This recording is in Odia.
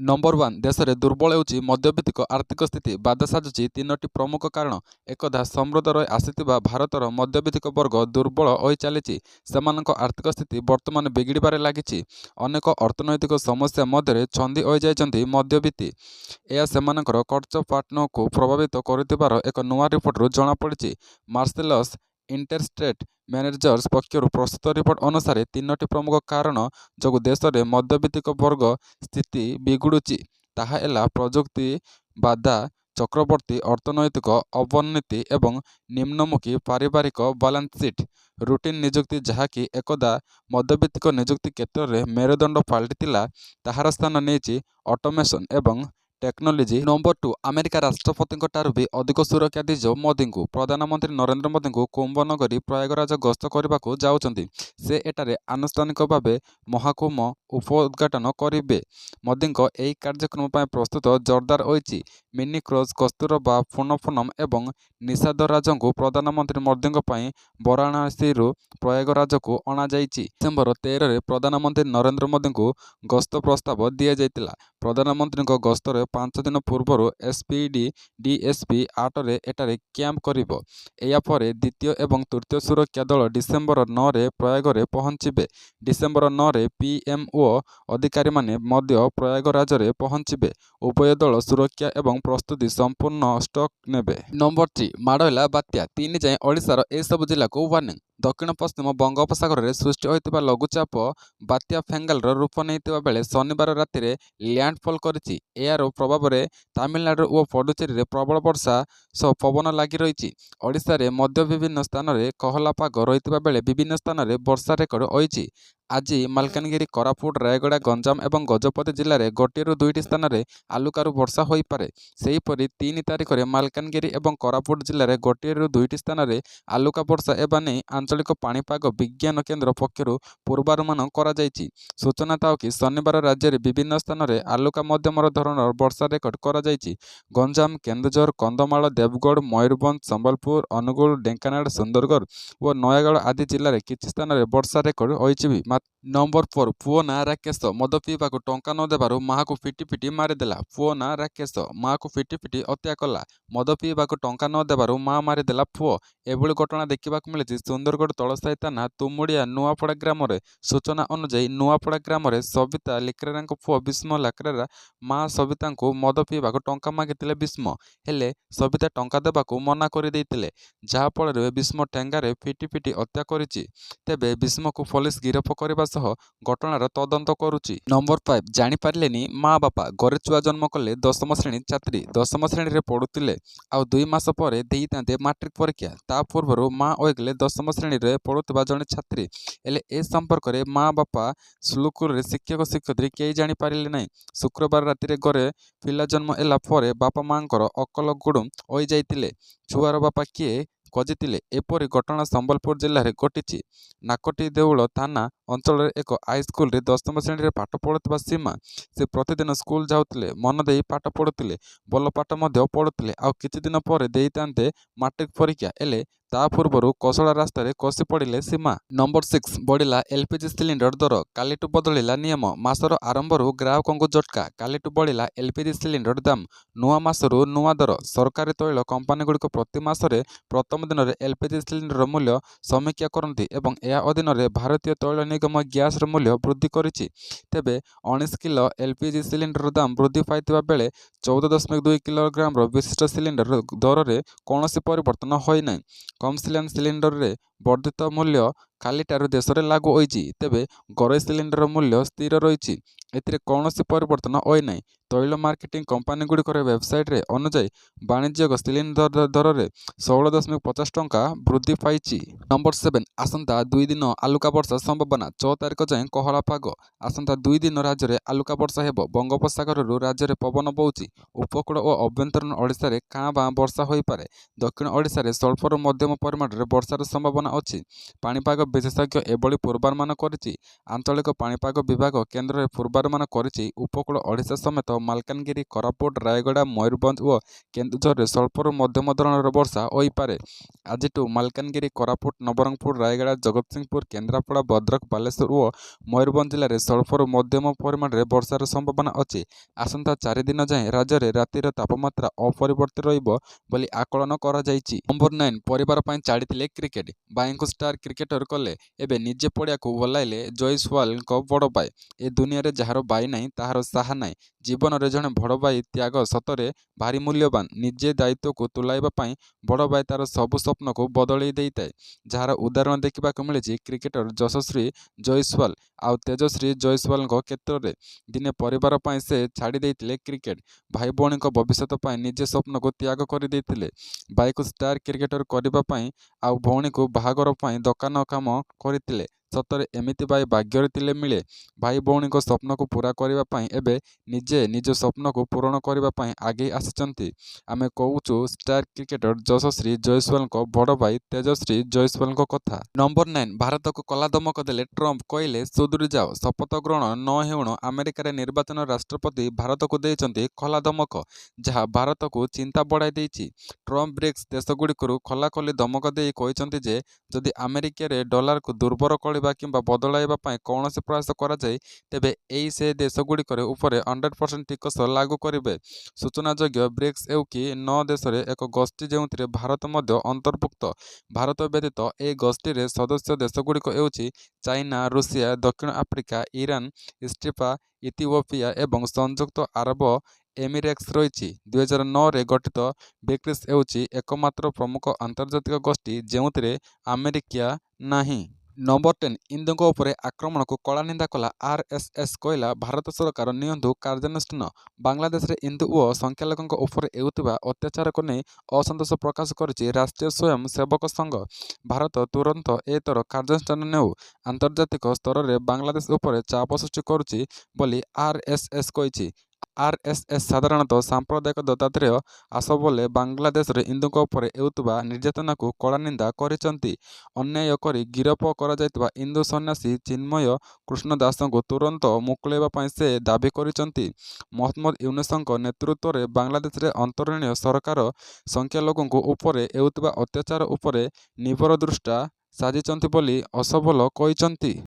ନମ୍ବର 1 ଦେଶରେ ଦୁର୍ବଳ ହେଉଛି ମଧ୍ୟବିତ୍ତିକ ଆର୍ଥିକ ସ୍ଥିତି। ବାଧା ସାଜୁଛି ତିନୋଟି ପ୍ରମୁଖ କାରଣ। ଏକଦା ସମୃଦ୍ଧ ରହି ଆସିଥିବା ଭାରତର ମଧ୍ୟବିତ୍ତିକ ବର୍ଗ ଦୁର୍ବଳ ହୋଇ ଚାଲିଛି। ସେମାନଙ୍କ ଆର୍ଥିକ ସ୍ଥିତି ବର୍ତ୍ତମାନ ବିଗିଡ଼ିବାରେ ଲାଗିଛି। ଅନେକ ଅର୍ଥନୈତିକ ସମସ୍ୟା ମଧ୍ୟରେ ଛନ୍ଦି ହୋଇଯାଇଛନ୍ତି ମଧ୍ୟବିତ୍ତି। ଏହା ସେମାନଙ୍କର ଖର୍ଚ୍ଚପାଟନକୁ ପ୍ରଭାବିତ କରୁଥିବାର ଏକ ନୂଆ ରିପୋର୍ଟରୁ ଜଣାପଡ଼ିଛି। ମାର୍ସେଲସ୍ ଇଣ୍ଟରେଷ୍ଟେଟ୍ ମ୍ୟାନେଜର୍ସ ପକ୍ଷରୁ ପ୍ରସ୍ତୁତ ରିପୋର୍ଟ ଅନୁସାରେ ତିନୋଟି ପ୍ରମୁଖ କାରଣ ଯୋଗୁଁ ଦେଶରେ ମଧ୍ୟବିତ୍ତିକ ବର୍ଗ ସ୍ଥିତି ବିଗୁଡ଼ୁଛି। ତାହା ହେଲା ପ୍ରଯୁକ୍ତି ବାଧା, ଚକ୍ରବର୍ତ୍ତୀ ଅର୍ଥନୈତିକ ଅବନତି ଏବଂ ନିମ୍ନମୁଖୀ ପାରିବାରିକ ବାଲାନ୍ସ ସିଟ୍। ରୁଟିନ୍ ନିଯୁକ୍ତି, ଯାହାକି ଏକଦା ମଧ୍ୟବିତ୍ତିକ ନିଯୁକ୍ତି କ୍ଷେତ୍ରରେ ମେରୁଦଣ୍ଡ ପାଲଟିଥିଲା, ତାହାର ସ୍ଥାନ ନେଇଛି ଅଟୋମେସନ୍ ଏବଂ ଟେକ୍ନୋଲୋଜି। ନମ୍ବର 2 ଆମେରିକା ରାଷ୍ଟ୍ରପତିଙ୍କଠାରୁ ବି ଅଧିକ ସୁରକ୍ଷା ଦିଶିବ ମୋଦିଙ୍କୁ। ପ୍ରଧାନମନ୍ତ୍ରୀ ନରେନ୍ଦ୍ର ମୋଦିଙ୍କୁ କୁମ୍ଭନଗରୀ ପ୍ରୟାଗରାଜ ଗସ୍ତ କରିବାକୁ ଯାଉଛନ୍ତି। ସେ ଏଠାରେ ଆନୁଷ୍ଠାନିକ ଭାବେ ମହାକୁମ୍ଭ ଉଦ୍ଘାଟନ କରିବେ। ମୋଦିଙ୍କ ଏହି କାର୍ଯ୍ୟକ୍ରମ ପାଇଁ ପ୍ରସ୍ତୁତ ଜୋରଦାର ହୋଇଛି। ମିନି କ୍ରୁଜ୍ କସ୍ତୁରବା ପୁନପୁନମ୍ ଏବଂ ନିଷାଦରାଜଙ୍କୁ ପ୍ରଧାନମନ୍ତ୍ରୀ ମୋଦିଙ୍କ ପାଇଁ ବାରାଣସୀରୁ ପ୍ରୟାଗରାଜକୁ ଅଣାଯାଇଛି। ଡିସେମ୍ବର 13ରେ ପ୍ରଧାନମନ୍ତ୍ରୀ ନରେନ୍ଦ୍ର ମୋଦିଙ୍କୁ ଗସ୍ତ ପ୍ରସ୍ତାବ ଦିଆଯାଇଥିଲା। ପ୍ରଧାନମନ୍ତ୍ରୀଙ୍କ ଗସ୍ତର 5 ଦିନ ପୂର୍ବରୁ ଏସ୍ପିଡି ଡିଏସ୍ପି 8ରେ ଏଠାରେ କ୍ୟାମ୍ପ କରିବ। ଏହା ପରେ ଦ୍ୱିତୀୟ ଏବଂ ତୃତୀୟ ସୁରକ୍ଷା ଦଳ ଡିସେମ୍ବର 9ରେ ପ୍ରୟାଗରେ ପହଞ୍ଚିବେ। ଡିସେମ୍ବର 9ରେ ପିଏମ୍ ଓ ଅଧିକାରୀମାନେ ମଧ୍ୟ ପ୍ରୟାଗରାଜରେ ପହଞ୍ଚିବେ। ଉଭୟ ଦଳ ସୁରକ୍ଷା ଏବଂ ପ୍ରସ୍ତୁତି ସମ୍ପୂର୍ଣ୍ଣ ଷ୍ଟକ୍ ନେବେ। ନମ୍ବର 3 ମାଡ଼ ହେଲା ବାତ୍ୟା, 3 ଯାଏଁ ଓଡ଼ିଶାର ଏସବୁ ଜିଲ୍ଲାକୁ ୱାର୍ଣ୍ଣିଂ। ଦକ୍ଷିଣ ପଶ୍ଚିମ ବଙ୍ଗୋପସାଗରରେ ସୃଷ୍ଟି ହୋଇଥିବା ଲଘୁଚାପ ବାତ୍ୟା ଫେଙ୍ଗାଲର ରୂପ ନେଇଥିବା ବେଳେ ଶନିବାର ରାତିରେ ଲ୍ୟାଣ୍ଡଫଲ୍ କରିଛି। ଏହାର ପ୍ରଭାବରେ ତାମିଲନାଡୁ ଓ ପୁଡୁଚେରୀରେ ପ୍ରବଳ ବର୍ଷା ସହ ପବନ ଲାଗି ରହିଛି। ଓଡ଼ିଶାରେ ମଧ୍ୟ ବିଭିନ୍ନ ସ୍ଥାନରେ କୋହଲା ପାଗ ରହିଥିବା ବେଳେ ବିଭିନ୍ନ ସ୍ଥାନରେ ବର୍ଷା ରେକର୍ଡ ହୋଇଛି। ଆଜି ମାଲକାନଗିରି, କୋରାପୁଟ, ରାୟଗଡ଼ା, ଗଞ୍ଜାମ ଏବଂ ଗଜପତି ଜିଲ୍ଲାରେ 1ରୁ 2ଟି ସ୍ଥାନରେ ହାଲୁକାରୁ ବର୍ଷା ହୋଇପାରେ। ସେହିପରି 3 ତାରିଖରେ ମାଲକାନଗିରି ଏବଂ କୋରାପୁଟ ଜିଲ୍ଲାରେ 1ରୁ 2ଟି ସ୍ଥାନରେ ହାଲୁକା ବର୍ଷା ହେବା ନେଇ ଆଞ୍ଚଳିକ ପାଣିପାଗ ବିଜ୍ଞାନ କେନ୍ଦ୍ର ପକ୍ଷରୁ ପୂର୍ବାନୁମାନ କରାଯାଇଛି। ସୂଚନା ଥାଉ କି ଶନିବାର ରାଜ୍ୟରେ ବିଭିନ୍ନ ସ୍ଥାନରେ ହାଲୁକା ମଧ୍ୟମ ଧରଣର ବର୍ଷା ରେକର୍ଡ କରାଯାଇଛି। ଗଞ୍ଜାମ, କେନ୍ଦୁଝର, କନ୍ଧମାଳ, ଦେବଗଡ଼, ମୟୂରଭଞ୍ଜ, ସମ୍ବଲପୁର, ଅନୁଗୁଳ, ଢେଙ୍କାନାଳ, ସୁନ୍ଦରଗଡ଼ ଓ ନୟାଗଡ଼ ଆଦି ଜିଲ୍ଲାରେ କିଛି ସ୍ଥାନରେ ବର୍ଷା ରେକର୍ଡ ହୋଇଛି। ନମ୍ବର 4 ପୁଅ ନାଁ ରାକେଶ, ମଦ ପିଇବାକୁ ଟଙ୍କା ନ ଦେବାରୁ ମାଆକୁ ପିଟି ପିଟି ମାରିଦେଲା। ପୁଅ ନାଁ ରାକେଶ ମାଆକୁ ପିଟି ପିଟି ହତ୍ୟା କଲା। ମଦ ପିଇବାକୁ ଟଙ୍କା ନ ଦେବାରୁ ମାଆ ମାରିଦେଲା ପୁଅ। ଏଭଳି ଘଟଣା ଦେଖିବାକୁ ମିଳିଛି ସୁନ୍ଦରଗଡ଼ ତଳସାହି ଥାନା ତୁମୁଡ଼ିଆ ନୂଆପଡ଼ା ଗ୍ରାମରେ। ସୂଚନା ଅନୁଯାୟୀ ନୂଆପଡ଼ା ଗ୍ରାମରେ ସବିତା ଲିକ୍ରେରାଙ୍କ ପୁଅ ବିଷ୍ମ ଲାକ୍ରେରା ମାଆ ସବିତାଙ୍କୁ ମଦ ପିଇବାକୁ ଟଙ୍କା ମାଗିଥିଲେ ବିଷ୍ମ। ହେଲେ ସବିତା ଟଙ୍କା ଦେବାକୁ ମନା କରିଦେଇଥିଲେ, ଯାହାଫଳରେ ବିଷ୍ମ ଠେଙ୍ଗାରେ ପିଟି ପିଟି ହତ୍ୟା କରିଛି। ତେବେ ବିଷ୍ମକୁ ପୋଲିସ ଗିରଫ କରିବା ସହ ଘଟଣାର ତଦନ୍ତ କରୁଛି। ନମ୍ବର 5 ଜାଣିପାରିଲେନି ମା ବାପା, ଘରେ ଛୁଆ ଜନ୍ମ କଲେ 10ମ ଶ୍ରେଣୀ ଛାତ୍ରୀ। 10ମ ଶ୍ରେଣୀରେ ପଢ଼ୁଥିଲେ, ଆଉ 2 ମାସ ପରେ ଦେଇଥାନ୍ତେ ମାଟ୍ରିକ ପରୀକ୍ଷା। ତା ପୂର୍ବରୁ ମା ହୋଇଗଲେ 10ମ ଶ୍ରେଣୀରେ ପଢ଼ୁଥିବା ଜଣେ ଛାତ୍ରୀ। ହେଲେ ଏ ସମ୍ପର୍କରେ ମା ବାପା, ସ୍କୁଲରେ ଶିକ୍ଷକ ଶିକ୍ଷୟିତ୍ରୀ କେହି ଜାଣିପାରିଲେ ନାହିଁ। ଶୁକ୍ରବାର ରାତିରେ ଘରେ ପିଲା ଜନ୍ମ ହେଲା ପରେ ବାପା ମାଙ୍କର ଅକଲ ଗୁଡୁମ ହୋଇଯାଇଥିଲେ। ଛୁଆର ବାପା କିଏ ଖୋଜିଥିଲେ। ଏପରି ଘଟଣା ସମ୍ବଲପୁର ଜିଲ୍ଲାରେ ଘଟିଛି। ନାକଟି ଦେଉଳ ଥାନା ଅଞ୍ଚଳରେ ଏକ ହାଇସ୍କୁଲରେ 10ମ ଶ୍ରେଣୀରେ ପାଠ ପଢ଼ୁଥିବା ସୀମା। ସେ ପ୍ରତିଦିନ ସ୍କୁଲ ଯାଉଥିଲେ, ମନ ଦେଇ ପାଠ ପଢ଼ୁଥିଲେ, ଭଲ ପାଠ ମଧ୍ୟ ପଢ଼ୁଥିଲେ। ଆଉ କିଛି ଦିନ ପରେ ଦେଇଥାନ୍ତେ ମାଟ୍ରିକ ପରୀକ୍ଷା। ହେଲେ ତା ପୂର୍ବରୁ କସଡ଼ା ରାସ୍ତାରେ ଖସି ପଡ଼ିଲେ ସୀମା। ନମ୍ବର 6 ବଢ଼ିଲା ଏଲ୍ପିଜି ସିଲିଣ୍ଡର ଦର, କାଲିଠୁ ବଦଳିଲା ନିୟମ। ମାସର ଆରମ୍ଭରୁ ଗ୍ରାହକଙ୍କୁ ଝଟକା, କାଲିଠୁ ବଢ଼ିଲା ଏଲ୍ପିଜି ସିଲିଣ୍ଡର ଦାମ। ନୂଆ ମାସରୁ ନୂଆ ଦର। ସରକାରୀ ତୈଳ କମ୍ପାନୀଗୁଡ଼ିକ ପ୍ରତି ମାସରେ ପ୍ରଥମ ଦିନରେ ଏଲ୍ପିଜି ସିଲିଣ୍ଡରର ମୂଲ୍ୟ ସମୀକ୍ଷା କରନ୍ତି ଏବଂ ଏହା ଅଧୀନରେ ଭାରତୀୟ ତୈଳ ନିଗମ ଗ୍ୟାସର ମୂଲ୍ୟ ବୃଦ୍ଧି କରିଛି। ତେବେ 19 କିଲୋ ଏଲ୍ପିଜି ସିଲିଣ୍ଡରର ଦାମ ବୃଦ୍ଧି ପାଇଥିବା ବେଳେ 14.2 କିଲୋଗ୍ରାମର ବିଶିଷ୍ଟ ସିଲିଣ୍ଡର ଦରରେ କୌଣସି ପରିବର୍ତ୍ତନ ହୋଇନାହିଁ। କମର୍ସିଆଲ ସିଲିଣ୍ଡରରେ ବର୍ଦ୍ଧିତ ମୂଲ୍ୟ କାଲିଠାରୁ ଦେଶରେ ଲାଗୁ ହୋଇଛି। ତେବେ ଘରୋଇ ସିଲିଣ୍ଡରର ମୂଲ୍ୟ ସ୍ଥିର ରହିଛି। ଏଥିରେ କୌଣସି ପରିବର୍ତ୍ତନ ହୋଇନାହିଁ। ତୈଳ ମାର୍କେଟିଂ କମ୍ପାନୀଗୁଡ଼ିକର ୱେବସାଇଟ୍ ଅନୁଯାୟୀ ବାଣିଜ୍ୟିକ ସିଲିଣ୍ଡର ଦରରେ 16.50 ଟଙ୍କା ବୃଦ୍ଧି ପାଇଛି। ନମ୍ବର 7 ଆସନ୍ତା 2 ଦିନ ହାଲୁକା ବର୍ଷା ସମ୍ଭାବନା, 6 ତାରିଖ ଯାଏଁ କୋହଲା ପାଗ। ଆସନ୍ତା 2 ଦିନ ରାଜ୍ୟରେ ହାଲୁକା ବର୍ଷା ହେବ। ବଙ୍ଗୋପସାଗରରୁ ରାଜ୍ୟରେ ପବନ ବହୁଛି। ଉପକୂଳ ଓ ଆଭ୍ୟନ୍ତରୀଣ ଓଡ଼ିଶାରେ କାଁ ଭାଁ ବର୍ଷା ହୋଇପାରେ। ଦକ୍ଷିଣ ଓଡ଼ିଶାରେ ସ୍ୱଳ୍ପରୁ ମଧ୍ୟମ ପରିମାଣରେ ବର୍ଷାର ସମ୍ଭାବନା ଅଛି। ପାଣିପାଗ ବିଶେଷଜ୍ଞ ଏଭଳି ପୂର୍ବାନୁମାନ କରିଛି। ଆଞ୍ଚଳିକ ପାଣିପାଗ ବିଭାଗ କେନ୍ଦ୍ରରେ ପୂର୍ବାନୁମାନ କରିଛି ଉପକୂଳ ଓଡ଼ିଶା ସମେତ ମାଲକାନଗିରି, କୋରାପୁଟ, ରାୟଗଡ଼ା, ମୟୂରଭଞ୍ଜ ଓ କେନ୍ଦୁଝରରେ ସ୍ୱଳ୍ପରୁ ମଧ୍ୟମ ଧରଣର ବର୍ଷା ହୋଇପାରେ। ଆଜିଠୁ ମାଲକାନଗିରି, କୋରାପୁଟ, ନବରଙ୍ଗପୁର, ରାୟଗଡ଼ା, ଜଗତସିଂହପୁର, କେନ୍ଦ୍ରାପଡ଼ା, ଭଦ୍ରକ, ବାଲେଶ୍ୱର ଓ ମୟୂରଭଞ୍ଜ ଜିଲ୍ଲାରେ ସ୍ୱଳ୍ପରୁ ମଧ୍ୟମ ପରିମାଣରେ ବର୍ଷାର ସମ୍ଭାବନା ଅଛି। ଆସନ୍ତା 4 ଦିନ ଯାଏଁ ରାଜ୍ୟରେ ରାତିର ତାପମାତ୍ରା ଅପରିବର୍ତ୍ତିତ ରହିବ ବୋଲି ଆକଳନ କରାଯାଇଛି। ନମ୍ବର 9 ପରିବାର ପାଇଁ ଛାଡ଼ିଥିଲେ କ୍ରିକେଟ। ଭାଇଙ୍କୁ ଷ୍ଟାର କ୍ରିକେଟର କଲେ। ଏବେ ନିଜେ ପଡ଼ିଆକୁ ଓହ୍ଲାଇଲେ ଜୟସୱାଲଙ୍କ ବଡ଼ ଭାଇ। ଏ ଦୁନିଆରେ ଯାହାର ଭାଇ ନାହିଁ ତାହାର ସାହା ନାହିଁ। ଜୀବନରେ ଜଣେ ବଡ଼ ଭାଇ ତ୍ୟାଗ ସତରେ ଭାରି ମୂଲ୍ୟବାନ। ନିଜେ ଦାୟିତ୍ୱକୁ ତୁଲାଇବା ପାଇଁ ବଡ଼ ଭାଇ ତାର ସବୁ ସ୍ୱପ୍ନକୁ ବଦଳେଇ ଦେଇଥାଏ। ଯାହାର ଉଦାହରଣ ଦେଖିବାକୁ ମିଳିଛି କ୍ରିକେଟର ଯଶସ୍ୱୀ ଜୟସୱାଲ ଆଉ ତେଜସ୍ୱୀ ଜୟସୱାଲଙ୍କ କ୍ଷେତ୍ରରେ। ଦିନେ ପରିବାର ପାଇଁ ସେ ଛାଡ଼ି ଦେଇଥିଲେ କ୍ରିକେଟ। ଭାଇ ଭଉଣୀଙ୍କ ଭବିଷ୍ୟତ ପାଇଁ ନିଜ ସ୍ୱପ୍ନକୁ ତ୍ୟାଗ କରିଦେଇଥିଲେ। ଭାଇକୁ ଷ୍ଟାର କ୍ରିକେଟର କରିବା ପାଇଁ ଆଉ ଭଉଣୀକୁ ବାହାଘର ପାଇଁ ଦୋକାନ କାମ କରିଥିଲେ। ସତରେ ଏମିତି ଭାଇ ଭାଗ୍ୟରେ ଥିଲେ ମିଳେ। ଭାଇ ଭଉଣୀଙ୍କ ସ୍ୱପ୍ନକୁ ପୂରା କରିବା ପାଇଁ ଏବେ ନିଜେ ନିଜ ସ୍ୱପ୍ନକୁ ପୂରଣ କରିବା ପାଇଁ ଆଗେଇ ଆସିଛନ୍ତି। ଆମେ କହୁଛୁ ଷ୍ଟାର କ୍ରିକେଟର ଯଶସ୍ୱୀ ଜୟସୱାଲଙ୍କ ବଡ଼ ଭାଇ ତେଜସ୍ୱୀ ଜୟସୱାଲଙ୍କ କଥା। ନମ୍ବର 9 ଭାରତକୁ କଲା ଧମକ ଦେଲେ ଟ୍ରମ୍ପ। କହିଲେ ସୁଧୁରି ଯାଅ। ଶପଥ ଗ୍ରହଣ ନ ହେଉଣୁ ଆମେରିକାରେ ନିର୍ବାଚନ ରାଷ୍ଟ୍ରପତି ଭାରତକୁ ଦେଇଛନ୍ତି ଖୋଲା ଧମକ, ଯାହା ଭାରତକୁ ଚିନ୍ତା ବଢ଼ାଇ ଦେଇଛି। ଟ୍ରମ୍ପ ବ୍ରିକ୍ସ ଦେଶଗୁଡ଼ିକରୁ ଖୋଲାଖୋଲି ଧମକ ଦେଇ କହିଛନ୍ତି ଯେ ଯଦି ଆମେରିକାରେ ଡଲାରକୁ ଦୁର୍ବଳ କରିବା କିମ୍ବା ବଦଳାଇବା ପାଇଁ କୌଣସି ପ୍ରୟାସ କରାଯାଏ ତେବେ ସେ ଦେଶଗୁଡ଼ିକର ଉପରେ 100% ଟିକସ ଲାଗୁ କରିବେ। ସୂଚନାଯୋଗ୍ୟ, ବ୍ରିକ୍ସ ହେଉଛି 9 ଦେଶର ଏକ ଗୋଷ୍ଠୀ ଯେଉଁଥିରେ ଭାରତ ମଧ୍ୟ ଅନ୍ତର୍ଭୁକ୍ତ। ଭାରତ ବ୍ୟତୀତ ଏ ଗୋଷ୍ଠୀରେ ସଦସ୍ୟ ଦେଶଗୁଡ଼ିକ ହେଉଛି ଚାଇନା, ରୁଷିଆ, ଦକ୍ଷିଣ ଆଫ୍ରିକା, ଇରାନ, ଇଜିପ୍ଟ, ଇଥିଓପିଆ ଏବଂ ସଂଯୁକ୍ତ ଆରବ ଏମିରେଟ୍ସ ରହିଛି। 2009ରେ ଗଠିତ ବ୍ରିକ୍ସ ହେଉଛି એકમાત્ર ପ୍ରମୁଖ ଆନ୍ତର୍ଜାତିକ ଗୋଷ୍ଠୀ ଯେଉଁଥିରେ ଆମେରିକା ନାହିଁ। ନମ୍ବର 10 ହିନ୍ଦୁଙ୍କ ଉପରେ ଆକ୍ରମଣକୁ କଡ଼ା ନିନ୍ଦା କଲା ଆରଏସଏସ। କହିଲା ଭାରତ ସରକାର ନିଅନ୍ତୁ କାର୍ଯ୍ୟାନୁଷ୍ଠାନ। ବାଂଲାଦେଶରେ ହିନ୍ଦୁ ଓ ସଂଖ୍ୟାଲଘୁଙ୍କ ଉପରେ ହେଉଥିବା ଅତ୍ୟାଚାରକୁ ନେଇ ଅସନ୍ତୋଷ ପ୍ରକାଶ କରିଛି ରାଷ୍ଟ୍ରୀୟ ସ୍ୱୟଂ ସେବକ ସଂଘ। ଭାରତ ତୁରନ୍ତ ଏଥର କାର୍ଯ୍ୟାନୁଷ୍ଠାନ ନେଉ। ଆନ୍ତର୍ଜାତିକ ସ୍ତରରେ ବାଂଲାଦେଶ ଉପରେ ଚାପ ସୃଷ୍ଟି କରୁଛି ବୋଲି ଆରଏସଏସ କହିଛି। ଆରଏସଏସ ସାଧାରଣତଃ ସାମ୍ପ୍ରଦାୟିକ ଦତ୍ତାତ୍ରେୟ ଆସୋବଲେ ବାଂଲାଦେଶରେ ହିନ୍ଦୁଙ୍କ ଉପରେ ହେଉଥିବା ନିର୍ଯାତନାକୁ କଡ଼ା ନିନ୍ଦା କରିଛନ୍ତି। ଅନ୍ୟାୟ କରି ଗିରଫ କରାଯାଇଥିବା ହିନ୍ଦୁ ସନ୍ନ୍ୟାସୀ ଚିନ୍ମୟ କୃଷ୍ଣ ଦାସଙ୍କୁ ତୁରନ୍ତ ମୁକୁଳାଇବା ପାଇଁ ସେ ଦାବି କରିଛନ୍ତି। ମହମ୍ମଦ ୟୁନୁସଙ୍କ ନେତୃତ୍ୱରେ ବାଂଲାଦେଶରେ ଅନ୍ତରୀଣ ସରକାର ସଂଖ୍ୟାଲଘୁଙ୍କ ଉପରେ ହେଉଥିବା ଅତ୍ୟାଚାର ଉପରେ ତୀବ୍ର ଦୃଷ୍ଟି ସାଧିଛନ୍ତି ବୋଲି ଆସୋବଲ କହିଛନ୍ତି।